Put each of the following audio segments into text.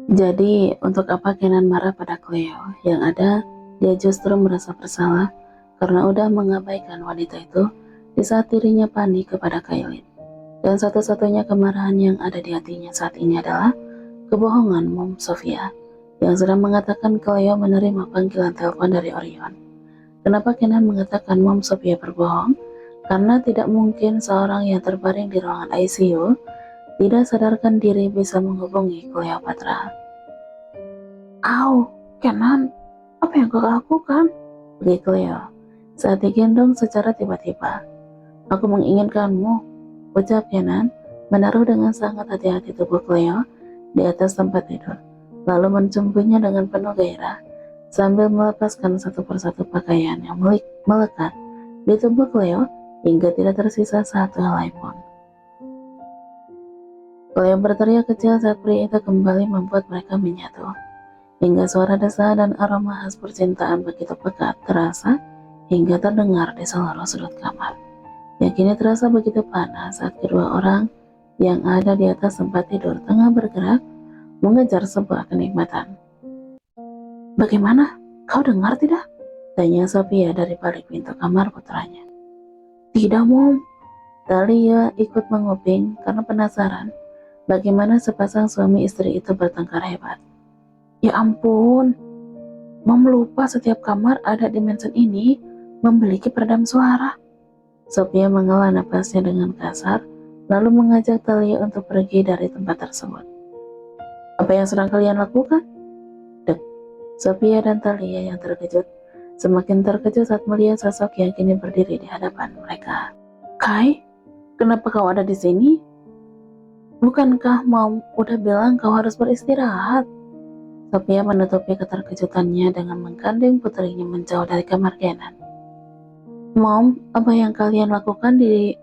Jadi, untuk apa Kenan marah pada Cleo? Yang ada, dia justru merasa bersalah karena udah mengabaikan wanita itu di saat dirinya panik kepada Kailin. Dan satu-satunya kemarahan yang ada di hatinya saat ini adalah kebohongan Mom Sofia yang sedang mengatakan Cleo menerima panggilan telepon dari Orion. Kenapa Kenan mengatakan Mom Sofia berbohong? Karena tidak mungkin seorang yang terbaring di ruangan ICU tidak sadarkan diri bisa menghubungi Cleopatra. Au, Kenan, apa yang kau lakukan? Bagi Cleo saat digendong secara tiba-tiba. Aku menginginkanmu, ucap Kenan, menaruh dengan sangat hati-hati tubuh Cleo di atas tempat tidur, lalu mencumbunya dengan penuh gairah, sambil melepaskan satu persatu pakaian yang melekat di tubuh Cleo hingga tidak tersisa satu helai pun. Cleo berteriak kecil saat pria itu kembali membuat mereka menyatu. Hingga suara desa dan aroma khas percintaan begitu pekat terasa hingga terdengar di seluruh sudut kamar. Yang kini terasa begitu panas saat kedua orang yang ada di atas tempat tidur tengah bergerak mengejar sebuah kenikmatan. Bagaimana? Kau dengar tidak? Tanya Sophia dari balik pintu kamar putranya. Tidak, Mom. Talia ikut menguping karena penasaran bagaimana sepasang suami istri itu bertengkar hebat. Ya ampun, Mom lupa setiap kamar ada di mansion ini memiliki peredam suara. Sophia menghela napasnya dengan kasar, lalu mengajak Talia untuk pergi dari tempat tersebut. Apa yang sedang kalian lakukan? Dek, Sophia dan Talia yang terkejut, semakin terkejut saat melihat sosok yang kini berdiri di hadapan mereka. Kai, kenapa kau ada di sini? Bukankah Mom udah bilang kau harus beristirahat? Sophia menutupi keterkejutannya dengan menggandeng putrinya menjauh dari kamar Kenan. Mom, apa yang kalian lakukan di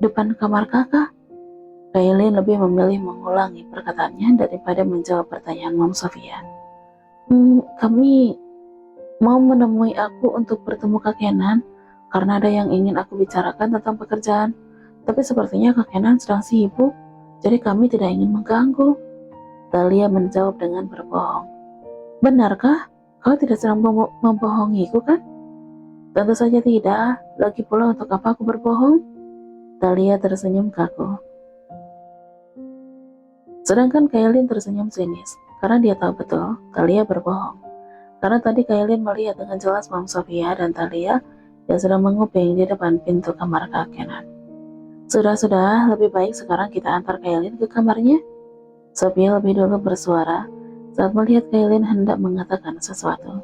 depan kamar kakak? Kailin lebih memilih mengulangi perkataannya daripada menjawab pertanyaan Mom Sofia. Kami mau menemui aku untuk bertemu Kak Kenan karena ada yang ingin aku bicarakan tentang pekerjaan. Tapi sepertinya Kak Kenan sedang sibuk, jadi kami tidak ingin mengganggu. Talia menjawab dengan berbohong. Benarkah? Kau tidak sedang membohongiku kan? Tentu saja tidak. Lagi pula untuk apa aku berbohong? Talia tersenyum kaku. Sedangkan Kailin tersenyum sinis, karena dia tahu betul Talia berbohong. Karena tadi Kailin melihat dengan jelas Mom Sofia dan Talia yang sedang menguping di depan pintu kamar Kak Kenan. Sudah, lebih baik sekarang kita antar Kailin ke kamarnya. Sofia lebih dulu bersuara saat melihat Kailin hendak mengatakan sesuatu.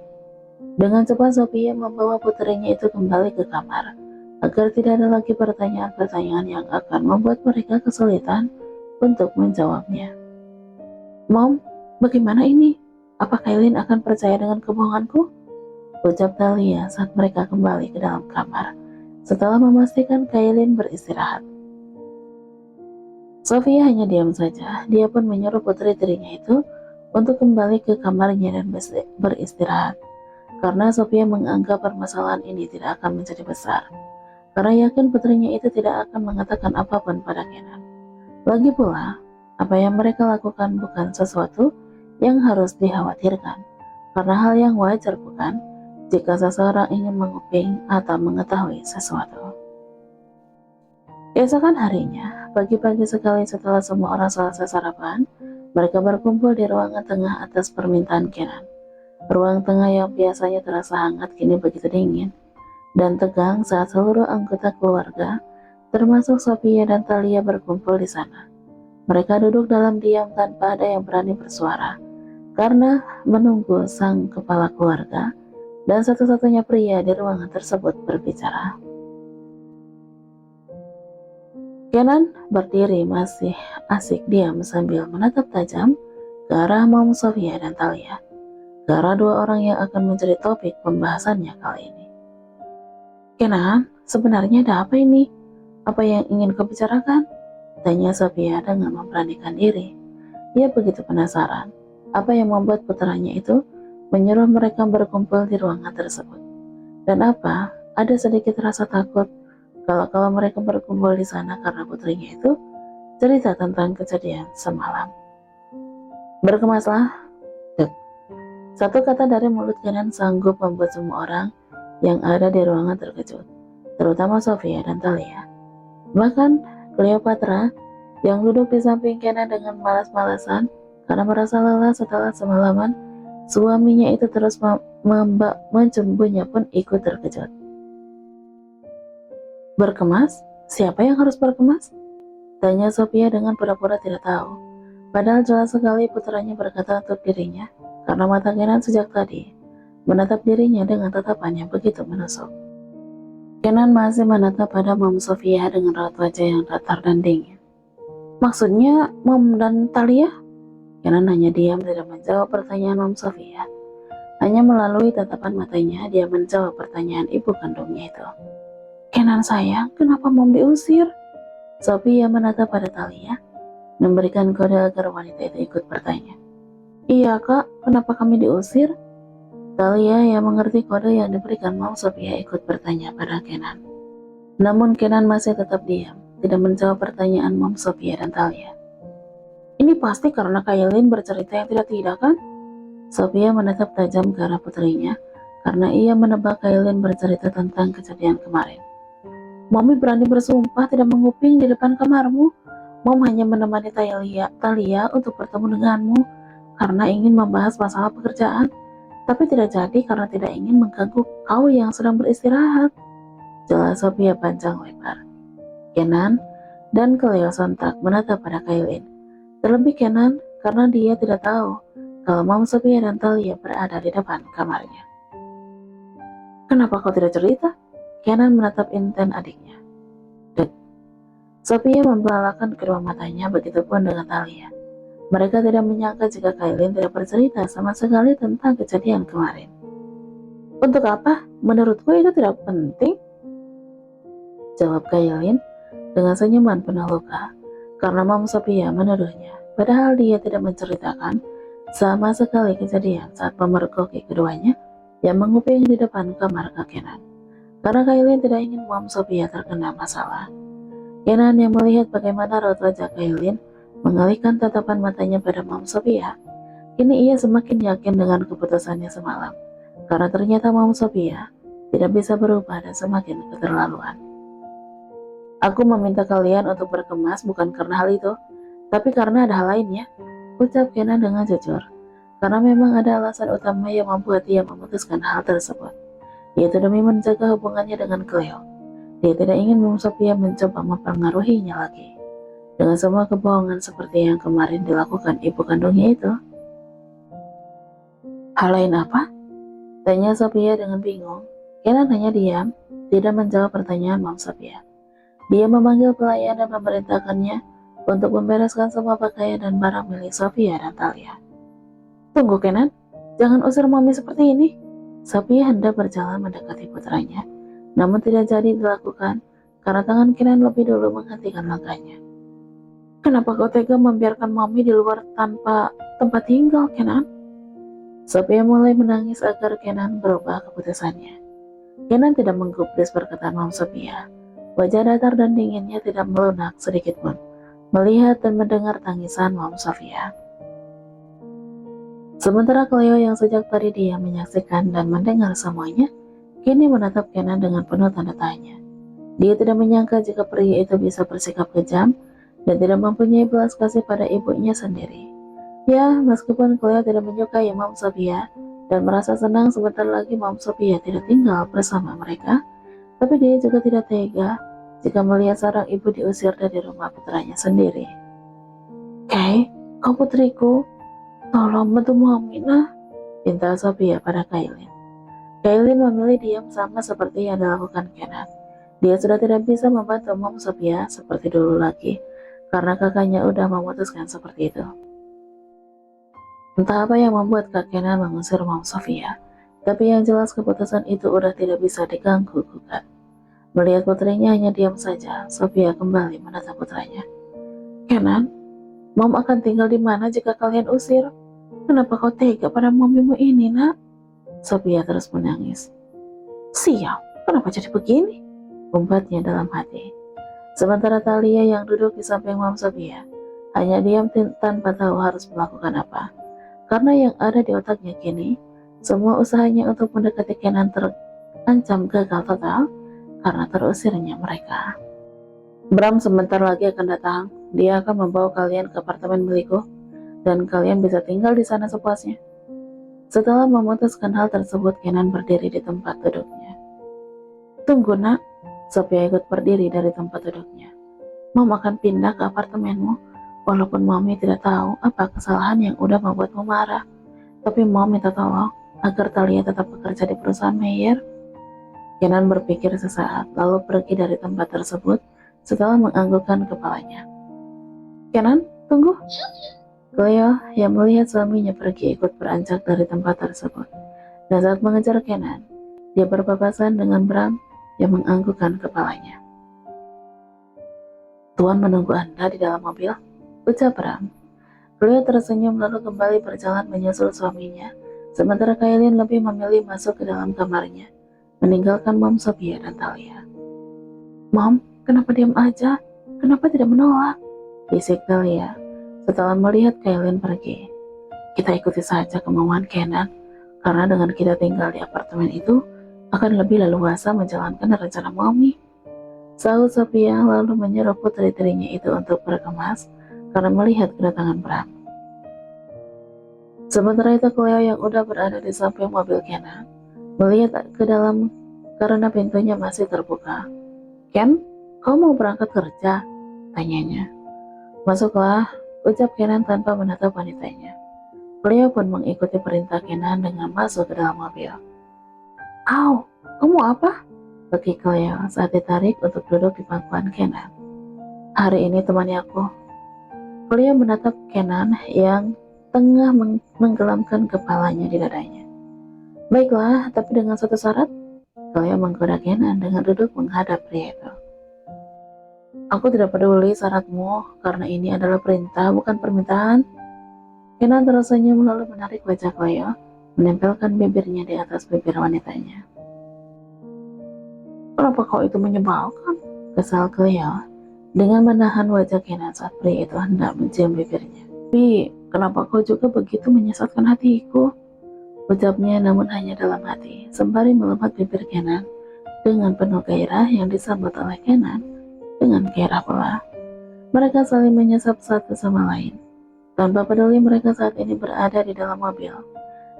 Dengan cepat Sophia membawa putrinya itu kembali ke kamar, agar tidak ada lagi pertanyaan-pertanyaan yang akan membuat mereka kesulitan untuk menjawabnya. Mom, bagaimana ini? Apa Kailin akan percaya dengan kebohonganku? Ucap Talia saat mereka kembali ke dalam kamar, setelah memastikan Kailin beristirahat. Sophia hanya diam saja, dia pun menyuruh putri-putrinya itu untuk kembali ke kamarnya dan beristirahat. Karena Sophia menganggap permasalahan ini tidak akan menjadi besar. Karena yakin putrinya itu tidak akan mengatakan apapun pada Kenan. Lagi pula, apa yang mereka lakukan bukan sesuatu yang harus dikhawatirkan. Karena hal yang wajar bukan, jika seseorang ingin menguping atau mengetahui sesuatu. Keesokan harinya, pagi-pagi sekali setelah semua orang selesai sarapan, mereka berkumpul di ruangan tengah atas permintaan Kenan. Ruang tengah yang biasanya terasa hangat kini begitu dingin dan tegang saat seluruh anggota keluarga, termasuk Sophia dan Talia berkumpul di sana. Mereka duduk dalam diam tanpa ada yang berani bersuara, karena menunggu sang kepala keluarga dan satu-satunya pria di ruangan tersebut berbicara. Kenan berdiri masih asik diam sambil menatap tajam ke arah Mom Sofia dan Talia. Karena dua orang yang akan menjadi topik pembahasannya kali ini. Kenan, sebenarnya ada apa ini? Apa yang ingin kau bicarakan? Tanya Sophia dengan memberanikan diri. Ia begitu penasaran, apa yang membuat putranya itu menyuruh mereka berkumpul di ruangan tersebut. Dan apa, ada sedikit rasa takut kalau mereka berkumpul di sana karena putrinya itu cerita tentang kejadian semalam. Berkemaslah, Satu kata dari mulut Kenan sanggup membuat semua orang yang ada di ruangan terkejut, terutama Sofia dan Talia. Bahkan Cleopatra yang duduk di samping Kenan dengan malas-malasan karena merasa lelah setelah semalaman suaminya itu terus mencemburunya pun ikut terkejut. Berkemas? Siapa yang harus berkemas? Tanya Sofia dengan pura-pura tidak tahu. Padahal jelas sekali putranya berkata untuk dirinya, karena mata Kenan sejak tadi menatap dirinya dengan tatapan yang begitu menusuk. Kenan masih menatap pada Mom Sofia dengan raut wajah yang datar dan dingin. Maksudnya Mom dan Talia? Kenan hanya diam tidak menjawab pertanyaan Mom Sofia. Hanya melalui tatapan matanya dia menjawab pertanyaan ibu kandungnya itu. Kenan sayang, kenapa Mom diusir? Sofia menatap pada Talia, memberikan kode agar wanita itu ikut bertanya. Iya kak, kenapa kami diusir? Talia yang mengerti kode yang diberikan Mom Sofia ikut bertanya pada Kenan. Namun Kenan masih tetap diam, tidak menjawab pertanyaan Mom Sofia dan Talia. Ini pasti karena Kailin bercerita yang tidak kan? Sofia menatap tajam ke arah putrinya, karena ia menebak Kailin bercerita tentang kejadian kemarin. Mami berani bersumpah tidak menguping di depan kamarmu. Mom hanya menemani Talia untuk bertemu denganmu karena ingin membahas masalah pekerjaan, tapi tidak jadi karena tidak ingin mengganggu kau yang sedang beristirahat. Jelas Sofia panjang lebar. Kenan dan Cleo sontak menatap pada Kailin. Terlebih Kenan karena dia tidak tahu kalau Mom Sofia dan Talia berada di depan kamarnya. Kenapa kau tidak cerita? Kenan menatap inten adiknya. Sofia membelalakan kedua matanya, begitupun dengan Talia. Mereka tidak menyangka jika Kailin tidak bercerita sama sekali tentang kejadian kemarin. Untuk apa? Menurutku itu tidak penting, jawab Kailin dengan senyuman penuh luka, karena Mom Sofia menuduhnya, padahal dia tidak menceritakan sama sekali kejadian saat memergoki keduanya yang menguping di depan kamar Kenan. Karena Kailin tidak ingin Mom Sofia terkena masalah. Kenan yang melihat bagaimana raut wajah Kailin mengalihkan tatapan matanya pada Mom Sofia. Kini ia semakin yakin dengan keputusannya semalam, karena ternyata Mom Sofia tidak bisa berubah dan semakin keterlaluan. Aku meminta kalian untuk berkemas bukan karena hal itu, tapi karena ada hal lainnya, ucap Kenan dengan jujur. Karena memang ada alasan utama yang membuat dia memutuskan hal tersebut, yaitu demi menjaga hubungannya dengan Cleo. Dia tidak ingin Mom Sofia mencoba mempengaruhinya lagi dengan semua kebohongan seperti yang kemarin dilakukan ibu kandungnya itu. Hal lain apa? Tanya Sofia dengan bingung. Kenan hanya diam, tidak menjawab pertanyaan Mom Sofia. Dia memanggil pelayan dan memerintahkannya untuk membereskan semua pakaian dan barang milik Sofia dan Talia. Tunggu Kenan, jangan usir Mami seperti ini. Sofia hendak berjalan mendekati putranya, namun tidak jadi dilakukan karena tangan Kenan lebih dulu menghentikan langkahnya. Kenapa kau tega membiarkan Mami di luar tanpa tempat tinggal, Kenan? Sofia mulai menangis agar Kenan berubah keputusannya. Kenan tidak menggubris perkataan Mom Sofia. Wajah datar dan dinginnya tidak melunak sedikit pun melihat dan mendengar tangisan Mom Sofia. Sementara Cleo yang sejak tadi dia menyaksikan dan mendengar semuanya, kini menatap Kenan dengan penuh tanda tanya. Dia tidak menyangka jika pria itu bisa bersikap kejam dan tidak mempunyai belas kasih pada ibunya sendiri. Ya, meskipun Cleo tidak menyukai Mom Sofia dan merasa senang sebentar lagi Mom Sofia tidak tinggal bersama mereka, tapi dia juga tidak tega jika melihat seorang ibu diusir dari rumah putranya sendiri. Kay, kau putriku, tolong bantu Mami nah, pinta Sofia pada Kailin. Kailin memilih diam sama seperti yang dilakukan Kenan. Dia sudah tidak bisa membantu Mom Sofia seperti dulu lagi, karena kakaknya udah memutuskan seperti itu. Entah apa yang membuat Kak Kenan mengusir Mom Sofia, tapi yang jelas keputusan itu udah tidak bisa diganggu-gugat. Melihat putrinya hanya diam saja, Sofia kembali menatap putranya. Kenan, Mom akan tinggal di mana jika kalian usir? Kenapa kau tega pada mamimu ini, nak? Sofia terus menangis. Sial, kenapa jadi begini? Umbatnya dalam hati. Sementara Talia yang duduk di samping Mom Sofia hanya diam tanpa tahu harus melakukan apa. Karena yang ada di otaknya kini Semua usahanya untuk mendekati Kenan terancam gagal total karena terusirnya mereka. Bram sebentar lagi akan datang. Dia akan membawa kalian ke apartemen milikku, dan kalian bisa tinggal di sana sepuasnya. Setelah memutuskan hal tersebut, Kenan berdiri di tempat duduknya. Tunggu nak, Sophia ikut berdiri dari tempat duduknya. Mom akan pindah ke apartemenmu, walaupun Mami tidak tahu apa kesalahan yang udah membuatmu marah. Tapi Mom minta tolong agar Talia tetap bekerja di perusahaan Meyer. Kenan berpikir sesaat, lalu pergi dari tempat tersebut setelah menganggukkan kepalanya. Kenan, tunggu. Cleo yang melihat suaminya pergi ikut beranjak dari tempat tersebut. Dan saat mengejar Kenan, dia berpapasan dengan Bram yang menganggukkan kepalanya. Tuan menunggu Anda di dalam mobil, ucap Bram. Cleo tersenyum lalu kembali berjalan menyusul suaminya, sementara Kailin lebih memilih masuk ke dalam kamarnya, meninggalkan Mom, Sophia, dan Talia. Mom, kenapa diam aja? Kenapa tidak menolak? Bisik Talia setelah melihat Kailin pergi. Kita ikuti saja kemauan Kenan, karena dengan kita tinggal di apartemen itu, akan lebih leluasa menjalankan rencana Mommy. Sahut Sophia lalu menyuruh putri-putrinya itu untuk berkemas karena melihat kedatangan Bram. Sementara itu Cleo yang udah berada di samping mobil Kenan melihat ke dalam karena pintunya masih terbuka. Ken, kau mau berangkat kerja? Tanyanya. Masuklah, ucap Kenan tanpa menatap wanitanya. Cleo pun mengikuti perintah Kenan dengan masuk ke dalam mobil. Au, kamu apa? Bagi Cleo saat ditarik untuk duduk di pangkuan Kenan. Hari ini temani aku. Cleo menatap Kenan yang tengah menggelamkan kepalanya di dadanya. Baiklah, tapi dengan satu syarat. Cleo menggoda Kenan dengan duduk menghadap pria itu. Aku tidak peduli syaratmu, karena ini adalah perintah, bukan permintaan. Kenan tersenyum lalu menarik wajah Cleo, menempelkan bibirnya di atas bibir wanitanya. Kenapa kau itu menyebalkan? Kesal Cleo dengan menahan wajah Kenan saat pria itu hendak mencium bibirnya. Tapi, kenapa kau juga begitu menyesatkan hatiku? Ucapnya namun hanya dalam hati, sembari melepat bibir Kenan dengan penuh gairah yang disambut oleh Kenan dengan gairah pula. Mereka saling menyesap satu sama lain. Tanpa peduli mereka saat ini berada di dalam mobil.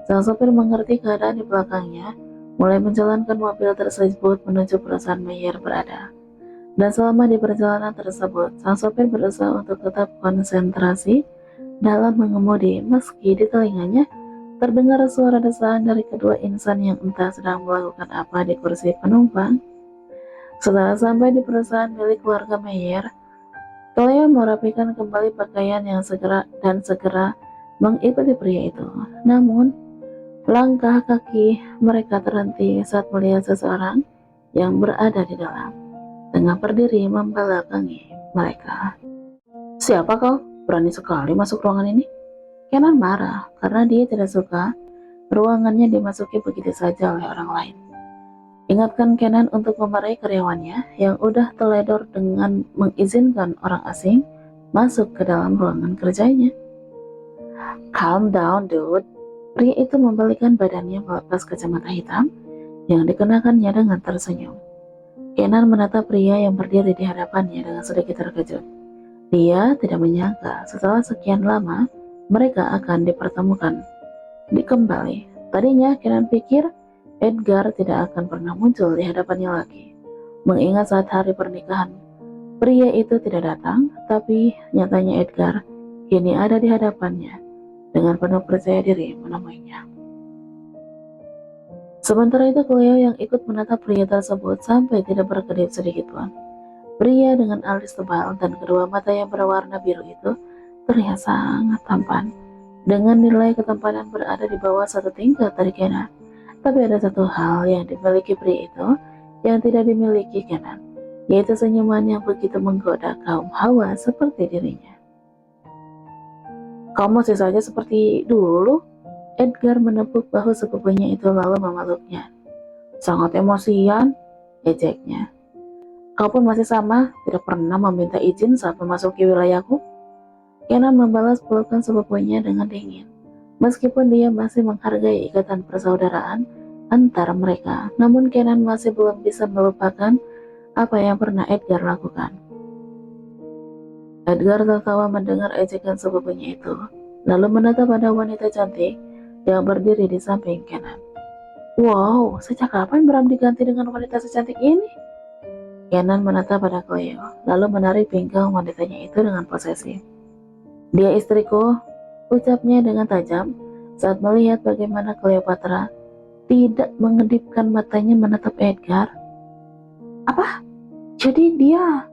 Sang sopir mengerti keadaan di belakangnya, mulai menjalankan mobil tersebut menuju perusahaan Meyer berada. Dan selama di perjalanan tersebut, sang sopir berusaha untuk tetap konsentrasi dalam mengemudi meski di telinganya terdengar suara desahan dari kedua insan yang entah sedang melakukan apa di kursi penumpang. Setelah sampai di perusahaan milik keluarga Meyer, Cleo merapikan kembali pakaian yang segera mengikuti pria itu. Namun, langkah kaki mereka terhenti saat melihat seseorang yang berada di dalam, tengah berdiri membelakangi mereka. Siapa kau? Berani sekali masuk ruangan ini? Kenan marah karena dia tidak suka ruangannya dimasuki begitu saja oleh orang lain. Ingatkan Kenan untuk memarahi karyawannya yang udah teledor dengan mengizinkan orang asing masuk ke dalam ruangan kerjanya. Calm down, dude. Pria itu membalikkan badannya melepas kacamata hitam yang dikenakannya dengan tersenyum. Kenan menatap pria yang berdiri di hadapannya dengan sedikit terkejut. Dia tidak menyangka setelah sekian lama mereka akan dipertemukan kembali. Tadinya Kenan pikir Edgar tidak akan pernah muncul di hadapannya lagi. Mengingat saat hari pernikahan, pria itu tidak datang, tapi nyatanya Edgar kini ada di hadapannya dengan penuh percaya diri menemuinya. Sementara itu Cleo yang ikut menatap pria tersebut sampai tidak berkedip sedikit pun. Pria dengan alis tebal dan kedua mata yang berwarna biru itu terlihat sangat tampan, dengan nilai ketampanan berada di bawah satu tingkat dari Kenan. Tapi ada satu hal yang dimiliki pria itu yang tidak dimiliki Kenan, yaitu senyuman yang begitu menggoda kaum hawa seperti dirinya. Kau masih saja seperti dulu. Edgar menepuk bahu sepupunya itu lalu memeluknya. Sangat emosian, ejeknya. Kau pun masih sama, tidak pernah meminta izin saat memasuki wilayahku. Kenan membalas pelukan sepupunya dengan dingin. Meskipun dia masih menghargai ikatan persaudaraan antar mereka, namun Kenan masih belum bisa melupakan apa yang pernah Edgar lakukan. Edgar tertawa mendengar ejekan sepupunya itu, lalu menatap pada wanita cantik yang berdiri di samping Kenan. Wow, sejak kapan Bram diganti dengan wanita secantik ini? Kenan menatap pada Cleo, lalu menarik pinggang wanitanya itu dengan posesif. Dia istriku, ucapnya dengan tajam saat melihat bagaimana Cleopatra tidak mengedipkan matanya menatap Edgar. Apa? Jadi dia?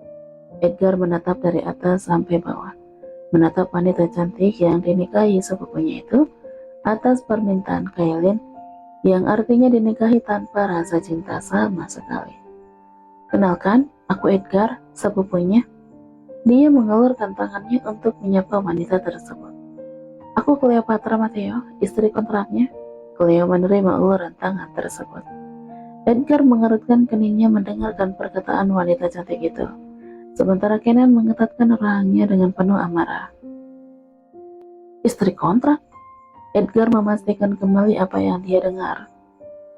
Edgar menatap dari atas sampai bawah, menatap wanita cantik yang dinikahi sepupunya itu atas permintaan Kailin, yang artinya dinikahi tanpa rasa cinta sama sekali. Kenalkan, aku Edgar, sepupunya. Dia mengelurkan tangannya untuk menyapa wanita tersebut. Aku Cleopatra Matteo, istri kontraknya. Cleo menerima uluran tangan tersebut. Edgar mengerutkan keningnya mendengarkan perkataan wanita cantik itu, sementara Kenan mengetatkan rahangnya dengan penuh amarah. Istri kontrak? Edgar memastikan kembali apa yang dia dengar.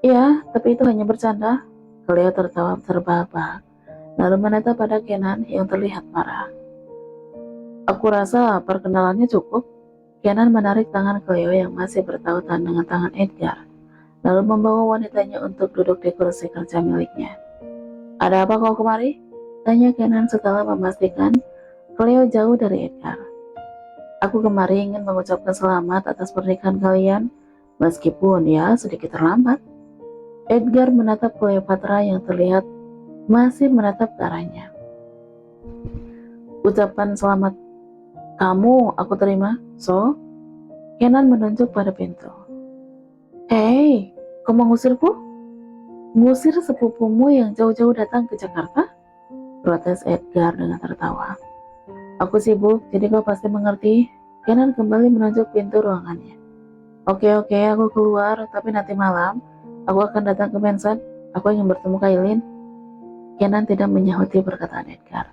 Ya, tapi itu hanya bercanda. Cleo tertawa terbahak-bahak, lalu menatap pada Kenan yang terlihat marah. Aku rasa perkenalannya cukup. Kenan menarik tangan Cleo yang masih bertautan dengan tangan Edgar, lalu membawa wanitanya untuk duduk di kursi kerja miliknya. Ada apa kau kemari? Tanya Kenan setelah memastikan Cleo jauh dari Edgar. Aku kemari ingin mengucapkan selamat atas pernikahan kalian, meskipun ya sedikit terlambat. Edgar menatap Cleopatra yang terlihat masih menatap ke arahnya. Ucapan selamat kamu aku terima, so? Kenan menunjuk pada pintu. Hei, kau mengusirku? Ngusir sepupumu yang jauh-jauh datang ke Jakarta? Protes Edgar dengan tertawa. Aku sibuk, jadi kau pasti mengerti. Kenan kembali menunjuk pintu ruangannya. Oke, aku keluar, tapi nanti malam aku akan datang ke Mensat. Aku ingin bertemu Kailin. Kenan tidak menyahuti perkataan Edgar,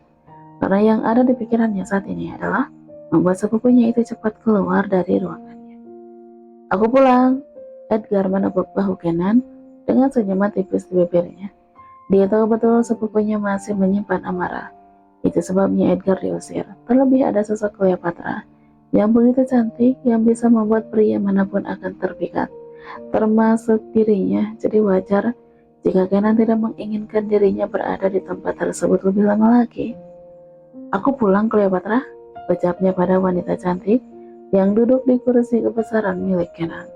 karena yang ada di pikirannya saat ini adalah membuat sepupunya itu cepat keluar dari ruangannya. Aku pulang. Edgar menepuk bahu Kenan dengan senyuman tipis di bibirnya. Dia tahu betul sepupunya masih menyimpan amarah. Itu sebabnya Edgar diusir. Terlebih ada sosok Cleopatra yang begitu cantik yang bisa membuat pria manapun akan terpikat, termasuk dirinya. Jadi wajar jika Kenan tidak menginginkan dirinya berada di tempat tersebut lebih lama lagi. Aku pulang Cleopatra, ucapnya pada wanita cantik yang duduk di kursi kebesaran milik Kenan.